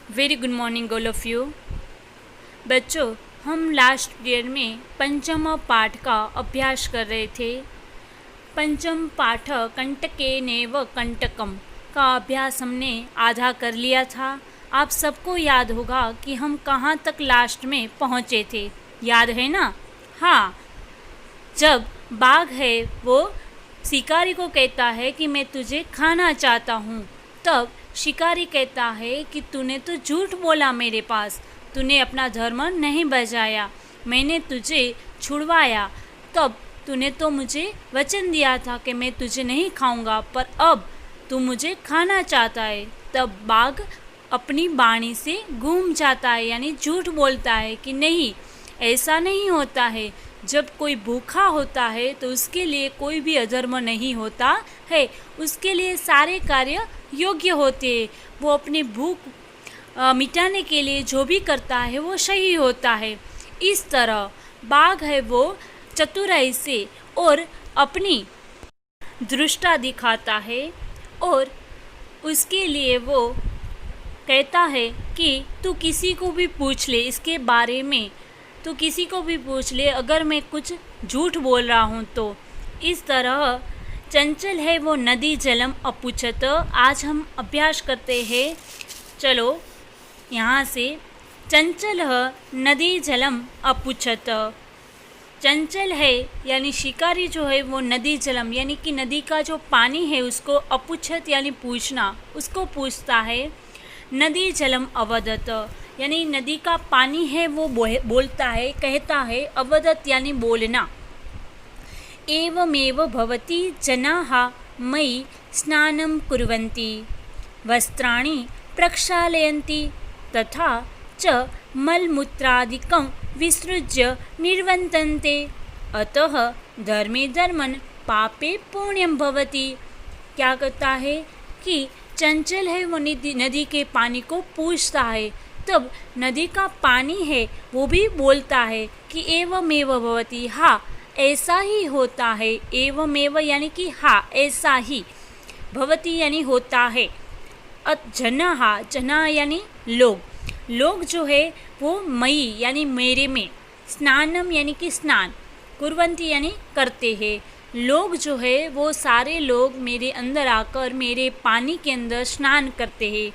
Very good morning all of you. बच्चों, हम last period में पंचम पाठ का अभ्यास कर रहे थे। पंचम पाठ कंटकेनेव कंटकम का अभ्यास हमने आधा कर लिया था। आप सबको याद होगा कि हम कहाँ तक लास्ट में पहुँचे थे, याद है ना? हाँ, जब बाघ है वो शिकारी को कहता है कि मैं तुझे खाना चाहता हूँ, तब शिकारी कहता है कि तूने तो झूठ बोला मेरे पास, तूने अपना धर्म नहीं बजाया, मैंने तुझे छुड़वाया, तब तूने तो मुझे वचन दिया था कि मैं तुझे नहीं खाऊंगा, पर अब तू मुझे खाना चाहता है। तब बाघ अपनी वाणी से घूम जाता है, यानी झूठ बोलता है कि नहीं, ऐसा नहीं होता है। जब कोई भूखा होता है तो उसके लिए कोई भी अधर्म नहीं होता है, उसके लिए सारे कार्य योग्य होते हैं। वो अपनी भूख मिटाने के लिए जो भी करता है वो सही होता है। इस तरह बाघ है वो चतुराई से और अपनी दृष्टा दिखाता है और उसके लिए वो कहता है कि तू किसी को भी पूछ ले इसके बारे में, तो किसी को भी पूछ ले अगर मैं कुछ झूठ बोल रहा हूँ तो। इस तरह चंचल है वो नदी जलम अपुछत। आज हम अभ्यास करते हैं। चलो यहाँ से, चंचल नदी जलम अपुछत। चंचल है यानी शिकारी जो है वो नदी जलम यानी कि नदी का जो पानी है उसको अपुछत यानी पूछना, उसको पूछता है। नदी जलम अवदत यानी नदी का पानी है वो बोलता है, कहता है। अवदत यानी बोलना। एवमेव भवति जनाः मयि स्नानं कुर्वन्ति, वस्त्राणि प्रक्षालयन्ति, तथा च मलमूत्रादिकं विसृज्य निर्वतन्ते, अतः धर्मे धर्मन् पापे पुण्यं भवति। क्या कहता है कि चंचल है वो नदी के पानी को पूछता है, तब नदी का पानी है वो भी बोलता है कि एवमेव भवति, हाँ ऐसा ही होता है। एवमेव यानी कि हाँ ऐसा ही, भवति यानी होता है। जना, जना यानी लोग, लोग जो है वो मई यानी मेरे में, स्नानम यानी कि स्नान, कुर्वन्ति यानी करते हैं। लोग जो है वो सारे लोग मेरे अंदर आकर मेरे पानी के अंदर स्नान करते हैं।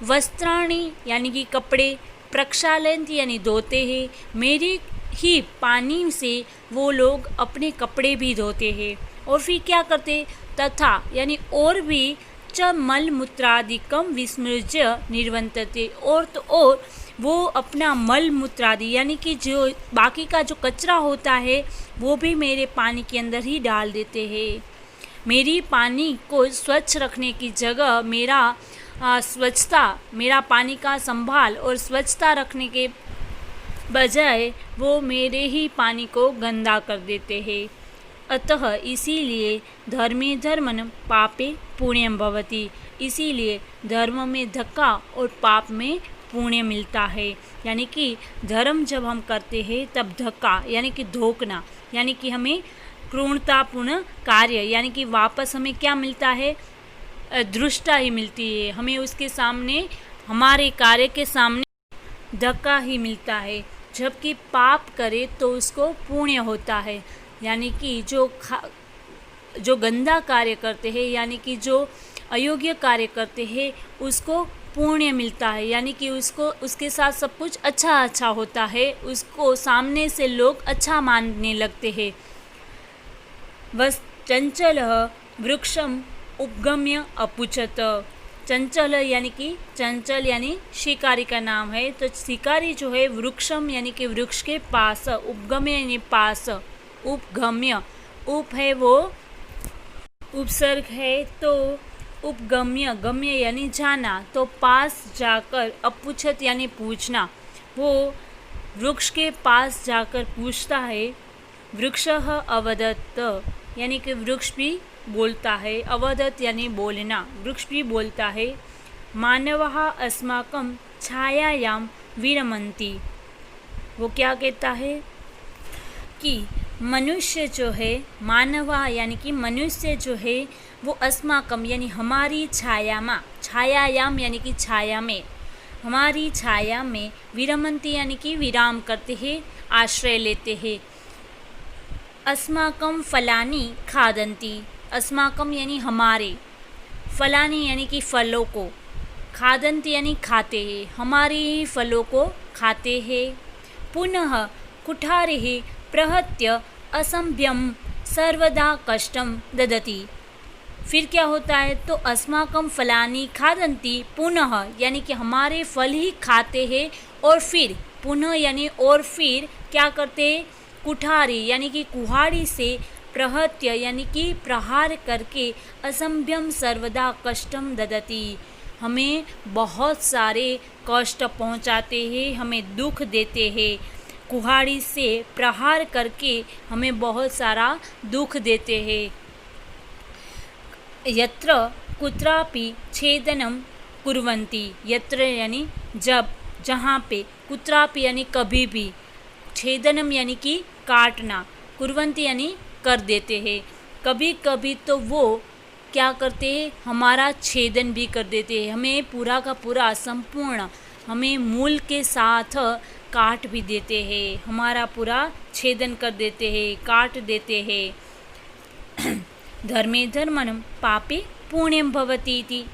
वस्त्राणि यानी कि कपड़े, प्रक्षालयन्ति यानी धोते हैं, मेरे ही पानी से वो लोग अपने कपड़े भी धोते हैं। और फिर क्या करते, तथा यानी और भी, च मल मूत्रादिकम विस्मृज्य निर्वंतते, और तो और वो अपना मल मूत्रादि यानी कि जो बाकी का जो कचरा होता है वो भी मेरे पानी के अंदर ही डाल देते हैं। मेरी पानी को स्वच्छ रखने की जगह मेरा स्वच्छता, मेरा पानी का संभाल और स्वच्छता रखने के बजाय वो मेरे ही पानी को गंदा कर देते हैं। अतः इसीलिए धर्मे धर्मन पापे पुण्यम भवति, इसीलिए धर्म में धक्का और पाप में पुण्य मिलता है। यानी कि धर्म जब हम करते हैं तब धक्का यानी कि धोखना, यानी कि हमें क्रूरतापूर्ण कार्य यानी कि वापस हमें क्या मिलता है, दृष्टा ही मिलती है। हमें उसके सामने, हमारे कार्य के सामने धक्का ही मिलता है। जबकि पाप करे तो उसको पुण्य होता है, यानी कि जो गंदा कार्य करते हैं यानी कि जो अयोग्य कार्य करते हैं उसको पुण्य मिलता है, यानी कि उसको, उसके साथ सब कुछ अच्छा अच्छा होता है, उसको सामने से लोग अच्छा मानने लगते हैं। बस चंचल वृक्षम उपगम्य अपुछत। चंचल यानी कि चंचल यानी शिकारी का नाम है, तो शिकारी जो है वृक्षम यानी कि वृक्ष के पास, उपगम्य यानी पास, उपगम्य, उप है वो उपसर्ग है, तो उपगम्य, गम्य यानी जाना, तो पास जाकर, अपुछत यानी पूछना, वो वृक्ष के पास जाकर पूछता है। वृक्षः अवदत् यानी कि वृक्ष भी बोलता है, अवदत् यानी बोलना, वृक्ष भी बोलता है। मानवः अस्माकं छायायां विरमन्ति, वो क्या कहता है कि मनुष्य जो है, मानवा यानी कि मनुष्य जो है वो अस्माकम यानी हमारी छाया में, छायायाम यानी कि छाया में, हमारी छाया में विरमन्ति यानी कि विराम करते हैं, आश्रय लेते हैं। अस्माकं फलानि खादन्ति, अस्माकं यानी हमारे, फलानि यानी कि फलों को, खादन्ति यानी खाते हैं, हमारे ही फलों को खाते हैं। पुनः कुठारिः प्रहत्य असंभ्यम सर्वदा कष्टम ददति, फिर क्या होता है, तो अस्माकं फलानि खादन्ति, पुनः यानी कि हमारे फल ही खाते हैं, और फिर पुनः यानी और फिर क्या करते हैं, कुठारी यानी कि कुहाड़ी से, प्रहत्य यानी कि प्रहार करके, असंभ्यम सर्वदा कष्टम ददति, हमें बहुत सारे कष्ट पहुंचाते हैं, हमें दुख देते हैं। कुहाड़ी से प्रहार करके हमें बहुत सारा दुख देते हैं। यत्र कुत्रापि छेदनम कुर्वन्ति, यत्र यानी जब, जहाँ पे, कुत्रापि यानी कभी भी, छेदनम यानी कि काटना, कुर्वन्ति यानी कर देते हैं। कभी कभी तो वो क्या करते हैं, हमारा छेदन भी कर देते हैं, हमें पूरा का पूरा संपूर्ण हमें मूल के साथ काट भी देते हैं, हमारा पूरा छेदन कर देते हैं, काट देते हैं। धर्मे धर्मणं पापे पुण्यम भवति इति,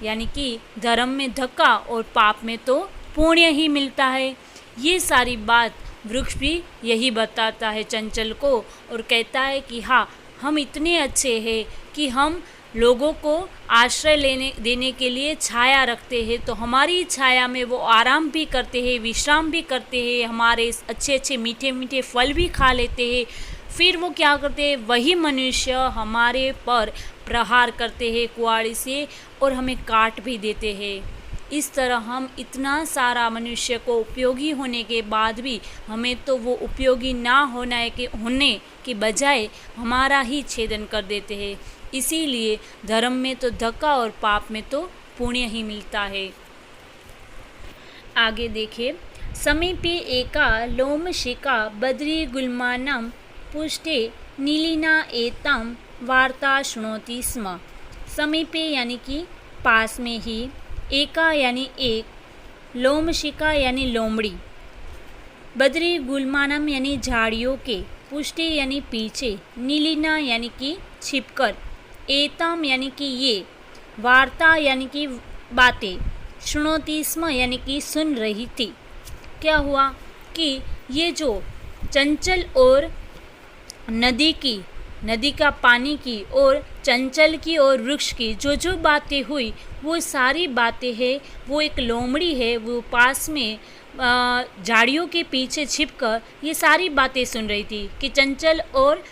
यानी कि धर्म में धक्का और पाप में तो पुण्य ही मिलता है। ये सारी बात वृक्ष भी यही बताता है चंचल को, और कहता है कि हाँ, हम इतने अच्छे हैं कि हम लोगों को आश्रय देने के लिए छाया रखते हैं, तो हमारी छाया में वो आराम भी करते हैं, विश्राम भी करते हैं, हमारे अच्छे अच्छे मीठे मीठे फल भी खा लेते हैं। फिर वो क्या करते हैं, वही मनुष्य हमारे पर प्रहार करते हैं कुहाड़ी से, और हमें काट भी देते हैं। इस तरह हम इतना सारा मनुष्य को उपयोगी होने के बाद भी हमें तो वो उपयोगी ना होने के बजाय हमारा ही छेदन कर देते हैं। इसीलिए धर्म में तो धक्का और पाप में तो पुण्य ही मिलता है। आगे देखिए, समीपे एका लोमशिका बद्री गुल्मानां पुष्टे नीलिना एतां वार्ता शृणोति स्म। समीपे यानी कि पास में ही, एका यानी एक, लोमशिका यानी लोमड़ी, बद्री गुल्मानम यानी झाड़ियों के, पुष्टि यानी पीछे, नीलिना यानी कि छिपकर, एताम यानी कि ये, वार्ता यानी कि बातें, शृणोति स्म यानी कि सुन रही थी। क्या हुआ कि ये जो चंचल और नदी का पानी की और चंचल की और वृक्ष की जो जो बातें हुई, वो सारी बातें हैं, वो एक लोमड़ी है, वो पास में झाड़ियों के पीछे छिपकर ये सारी बातें सुन रही थी कि चंचल और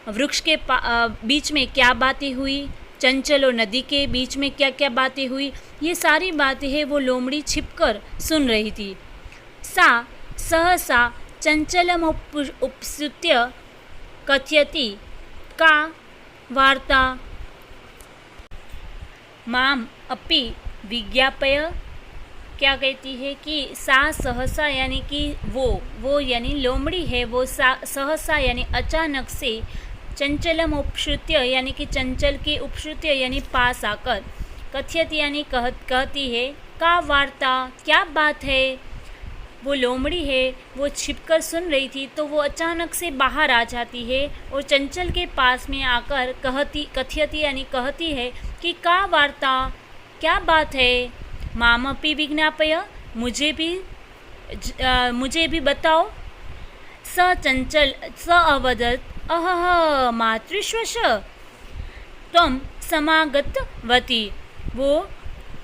वृक्ष के बीच में क्या बातें हुई, चंचल और नदी के बीच में क्या क्या बातें हुई, ये सारी बातें हैं वो लोमड़ी छिपकर सुन रही थी। सा सहसा चंचलम उपसृत्य कथयति का वार्ता माम अपि विज्ञापय, क्या कहती है कि सा सहसा यानी कि वो यानी लोमड़ी है, वो सहसा यानी अचानक से, चंचलम उपश्रुत्य यानी कि चंचल के उपश्रुत्य यानी पास आकर, कथयति यानी कहती है, का वार्ता क्या बात है। वो लोमड़ी है, वो छिपकर सुन रही थी, तो वो अचानक से बाहर आ जाती है और चंचल के पास में आकर कथयति यानी कहती है कि का वार्ता क्या बात है। मामपि विज्ञापय, मुझे भी बताओ। स चंचल स अवदत्, अहह मातृश्वश त्वं समागतवती, वो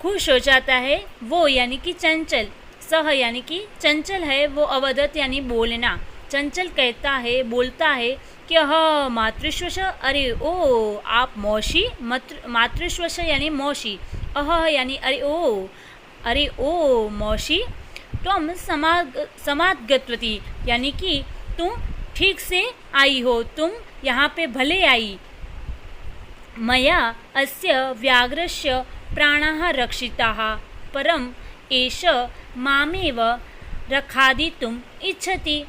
खुश हो जाता है, वो यानी कि चंचल, सह यानी कि चंचल है, वो अवदत यानी बोलना, चंचल कहता है, बोलता है कि हाँ मातृश्वश, अरे ओ आप मौसी, मातृश्वश यानी मौसी, अह यानी अरे ओ मौसी, तुम समागतवती यानी कि तुम ठीक से आई हो, तुम यहाँ पे भले आई। मया अस्य व्याघ्रस्य प्राणाः रक्षिताः, परम एष मामेव रखादितुम इच्छति।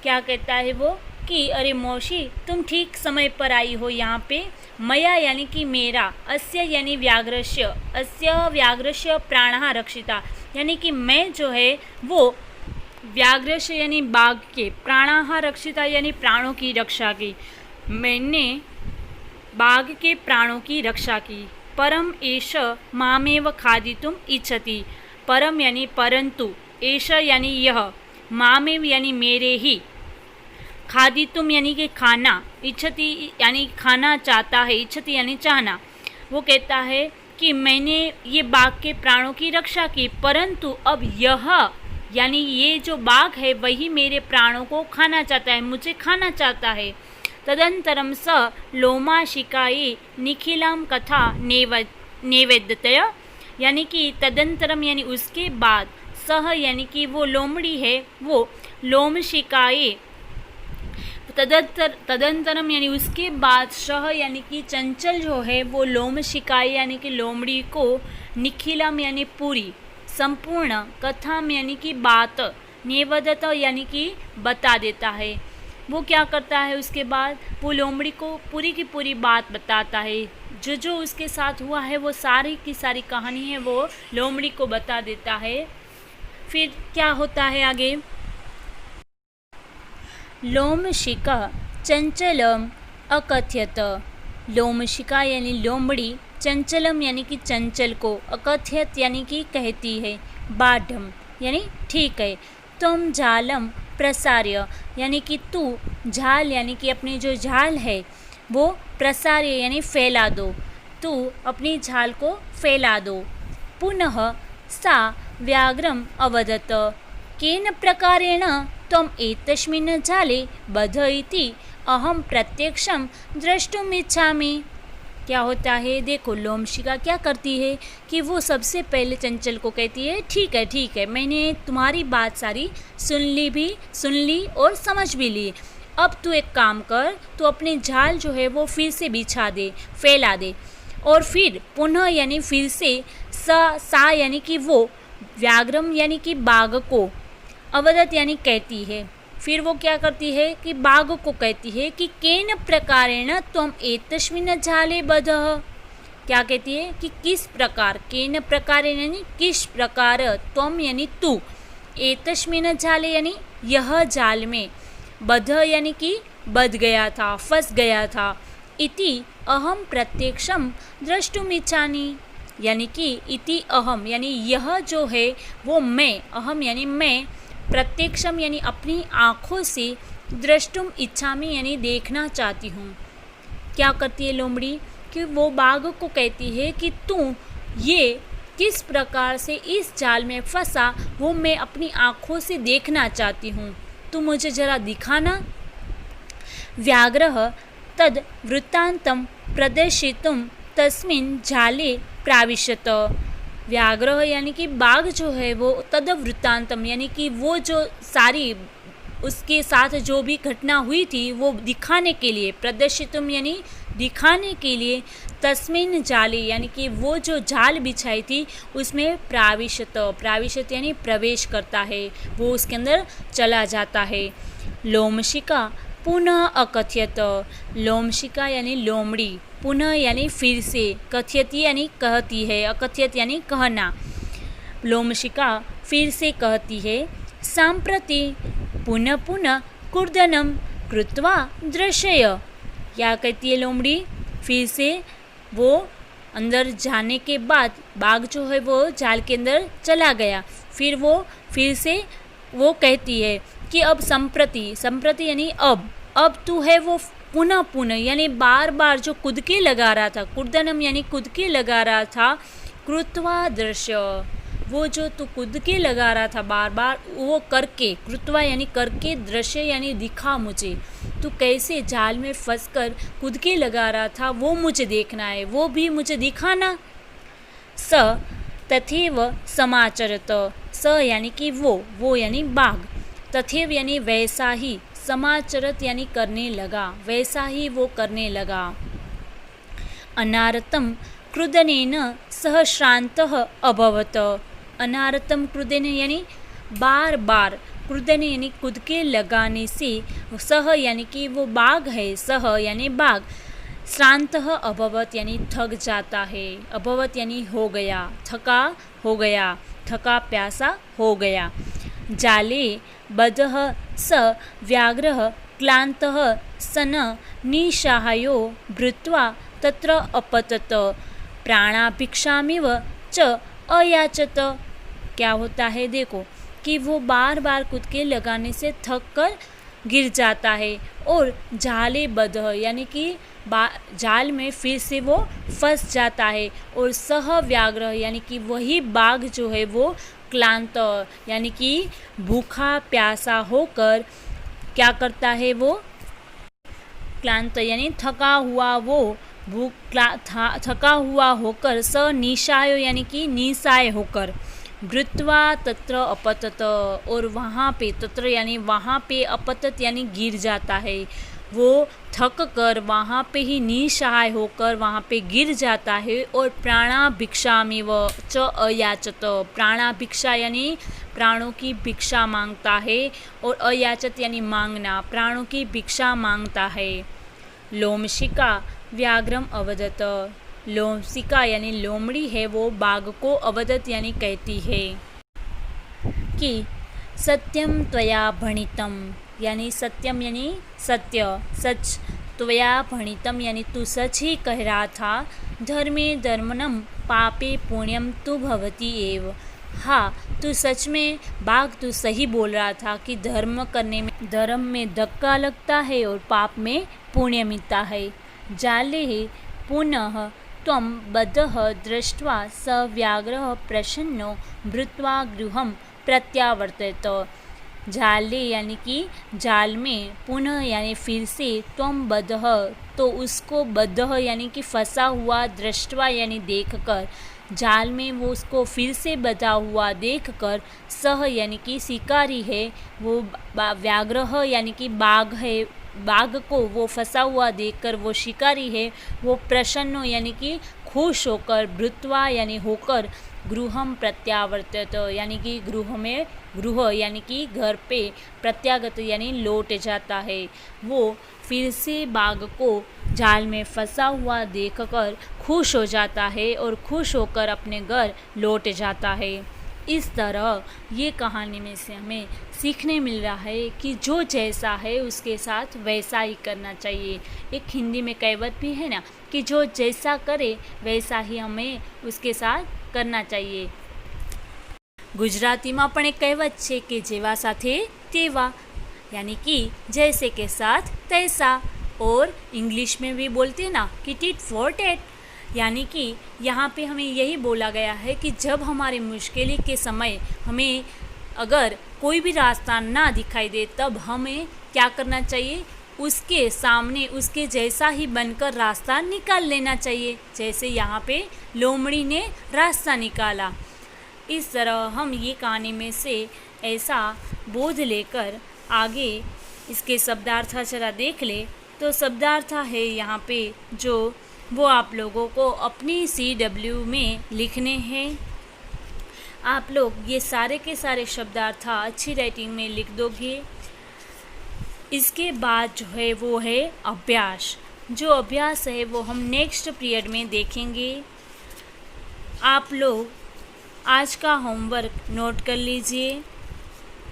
क्या कहता है वो कि अरे मौसी, तुम ठीक समय पर आई हो यहाँ पे। मया यानी कि मेरा, अस्य यानी व्याघ्रस्य, अस्य व्याघ्रस्य प्राणः रक्षिता यानी कि मैं जो है वो व्याघ्र से यानी बाघ के प्राणाहा रक्षिता यानी प्राणों की रक्षा की, मैंने बाघ के प्राणों की रक्षा की। परम एष मामेव खादितुम इच्छति, परम यानी परंतु, एष यानी यह, मामेव यानी मेरे ही, खादितुम यानी कि खाना, इच्छति यानी खाना चाहता है, इच्छति यानी चाहना। वो कहता है कि मैंने ये बाघ के प्राणों की रक्षा की, परंतु अब यह यानी ये जो बाघ है वही मेरे प्राणों को खाना चाहता है, मुझे खाना चाहता है। तदंतरम स लोमाशिकाये निखिलाम कथा नेवेद्यतय, यानी कि तदंतरम यानी उसके बाद, सह यानी कि वो लोमड़ी है, वो लोमशिकाये, तदंतरम यानी उसके बाद, शह यानी कि चंचल जो है वो लोमशिकाये यानी कि लोमड़ी को, निखिलम यानी पूरी संपूर्ण, कथाम यानी कि बात, नेवदत यानी कि बता देता है। वो क्या करता है उसके बाद, वो लोमड़ी को पूरी की पूरी बात बताता है, जो जो उसके साथ हुआ है वो सारी की सारी कहानी है वो लोमड़ी को बता देता है। फिर क्या होता है आगे, लोमशिका चंचलम अकथ्यत, लोमशिका यानी लोमड़ी, चंचलम यानी कि चंचल को, अकथ्यत यानी कि कहती है, बाढ़म यानी ठीक है, तुम जालम प्रसार्य यानी कि तू, झाल यानी कि अपनी जो झाल है वो प्रसार्य यानी फैला दो, तू अपनी झाल को फैला दो। पुनः सा व्याघ्रम अवदत, केन प्रकारेण त्वम् एतस्मिन् जाले बद्ध इति अहम प्रत्यक्षम द्रष्टुमिच्छामि। क्या होता है, देखो लोमशिका क्या करती है कि वो सबसे पहले चंचल को कहती है ठीक है मैंने तुम्हारी बात सारी सुन ली और समझ भी ली, अब तू एक काम कर, तू अपनी झाल जो है वो फिर से बिछा दे, फैला दे। और फिर पुनः यानी फिर से, सा यानी कि वो, व्याघ्रम यानी कि बाघ को, अवदत यानी कहती है, फिर वो क्या करती है कि बाघ को कहती है कि केन प्रकारेण त्वम् एतस्मिन् जाले बद्धः, क्या कहती है कि किस प्रकार, केन प्रकारेण यानी किस प्रकार, त्वम् यानी तू, एतस्मिन् जाले यानी यह जाल में, बद्ध यानी कि बध गया था, फंस गया था, इति अहम प्रत्यक्षम द्रष्टुमिच्छामि, यानी कि इति अहम यानी यह जो है वो मैं, अहम यानी मैं, प्रत्यक्षम यानी अपनी आँखों से, द्रष्टुम इच्छामि यानी देखना चाहती हूँ। क्या करती है लोमड़ी कि वो बाघ को कहती है कि तू ये किस प्रकार से इस जाल में फंसा वो मैं अपनी आँखों से देखना चाहती हूँ, तू मुझे जरा दिखाना। व्याघ्रः तद वृत्तान्तं प्रदर्शितुं तस्मिन् जाले प्राविशत, व्याघ्र यानी कि बाघ जो है वो तद वृत्तांतम यानी कि वो जो सारी उसके साथ जो भी घटना हुई थी वो दिखाने के लिए, प्रदर्शितुम यानी दिखाने के लिए, तस्मिन जाले यानी कि वो जो जाल बिछाई थी उसमें प्राविशत यानी प्रवेश करता है, वो उसके अंदर चला जाता है। लोमशिका पुनः अकथ्यत, लोमशिका यानी लोमड़ी, पुनः यानी फिर से, कथ्यति यानी कहती है, अकथ्यत यानी कहना। लोमशिका फिर से कहती है, सांप्रति पुनः पुनः कूर्दनम कृत्वा दृश्य, क्या कहती है लोमड़ी, फिर से वो अंदर जाने के बाद बाघ जो है वो जाल के अंदर चला गया, फिर वो फिर से वो कहती है कि अब संप्रति यानी अब तू है वो पुनः यानी बार बार जो कुदके लगा रहा था, कुर्दनम यानी कुदके लगा रहा था, कृत्वा दृश्य, वो जो तू कुदके लगा रहा था बार बार वो करके, कृत्वा यानी करके, दृश्य यानी दिखा मुझे, तू कैसे जाल में फंसकर कुदके लगा रहा था वो मुझे देखना है, वो भी मुझे दिखाना। स तथैव समाचरत, स यानी कि वो यानी बाघ, तथैव यानी वैसा ही, समाचरत यानी करने लगा, वैसा ही वो करने लगा। अनारतम क्रुदनेन सह श्रान्तः अभवत, अनारतम क्रुदन यानी बार बार, क्रुदन यानी कुदके लगाने से, सह यानी कि वो बाघ है, सह यानी बाघ, श्रान्तः अभवत यानी थक जाता है, अभवत यानी हो गया, थका हो गया, थका प्यासा हो गया। जाले बद्धः स व्याघ्रः क्लान्तः सन निस्सहायो भूत्वा तत्र अपतत प्राणाभिक्षामिव च अयाचत। क्या होता है देखो कि वो बार बार कूद के लगाने से थक कर गिर जाता है और जाले बद्ध यानी कि जाल में फिर से वो फंस जाता है और सह व्याघ्र यानी कि वही बाघ जो है वो क्लांत यानी कि भूखा प्यासा होकर क्या करता है, वो क्लांत यानी थका हुआ, वो थका हुआ होकर स निशाय यानी कि निशाय होकर भृत्वा तत्र अपतत और वहाँ पे तत्र यानी वहाँ पे अपतत यानी गिर जाता है। वो थक कर वहाँ पे ही निसहाय होकर वहाँ पे गिर जाता है और प्राणाभिक्षामिव च अयाचत, प्राणाभिक्षा यानी प्राणों की भिक्षा मांगता है और अयाचत यानी मांगना, प्राणों की भिक्षा मांगता है। लोमशिका व्याघ्रम अवदत, लोमशिका यानी लोमड़ी है वो बाघ को अवदत यानी कहती है कि सत्यम त्वया भणितम यानी सत्यम यानी सत्य, सच, त्वया भणितम यानी तू सच ही कह रहा था, धर्मे धर्मनम पापे पुण्यम तु भवति एव। हाँ, तू सच में बाघ तू सही बोल रहा था कि धर्म करने में धर्म में धक्का लगता है और पाप में पुण्य मिलता है। जाले पुनः त्वं बद्धः दृष्ट्वा स व्याघ्रः प्रसन्नो भूत्वा गृहं प्रत्यावर्तत। जाले यानी कि जाल में, पुनः यानी फिर से, त्वं बद्धः तो उसको, बद्धः यानी कि फंसा हुआ, दृष्ट्वा यानी देखकर, जाल में वो उसको फिर से बंधा हुआ देखकर, सह यानी कि शिकारी है, वो व्याघ्रः यानी कि बाघ है, बाघ को वो फंसा हुआ देखकर वो शिकारी है, वो प्रसन्न यानी कि खुश होकर, भृत्वा यानी होकर, गृहम प्रत्यावर्तत यानी कि गृह में, गृह यानी कि घर पे, प्रत्यागत यानी लौट जाता है। वो फिर से बाघ को जाल में फंसा हुआ देखकर खुश हो जाता है और खुश होकर अपने घर लौट जाता है। इस तरह ये कहानी में से हमें सीखने मिल रहा है कि जो जैसा है उसके साथ वैसा ही करना चाहिए। एक हिंदी में कहावत भी है ना कि जो जैसा करे वैसा ही हमें उसके साथ करना चाहिए। गुजरातीમાં પણ એક કહેવત છે કે જેવા સાથે તેવા यानी कि जैसे के साथ तैसा, और इंग्लिश में भी बोलते हैं ना कि टिट फॉर टैट, यानी कि यहाँ पे हमें यही बोला गया है कि जब हमारे मुश्किल के समय हमें अगर कोई भी रास्ता ना दिखाई दे तब हमें क्या करना चाहिए, उसके सामने उसके जैसा ही बनकर रास्ता निकाल लेना चाहिए, जैसे यहाँ पे लोमड़ी ने रास्ता निकाला। इस तरह हम ये कहानी में से ऐसा बोध लेकर आगे इसके शब्दार्थ जरा देख ले। तो शब्दार्थ है यहाँ पे जो वो आप लोगों को अपनी CW में लिखने हैं। आप लोग ये सारे के सारे शब्दार्थ अच्छी राइटिंग में लिख दोगे। इसके बाद जो है वो है अभ्यास। जो अभ्यास है वो हम नेक्स्ट पीरियड में देखेंगे। आप लोग आज का होमवर्क नोट कर लीजिए।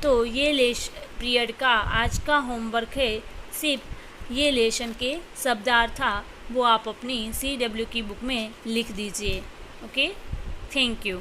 तो ये पीरियड का आज का होमवर्क है, सिर्फ ये लेसन के शब्दार्थ वो आप अपनी CW की बुक में लिख दीजिए। Okay, thank you.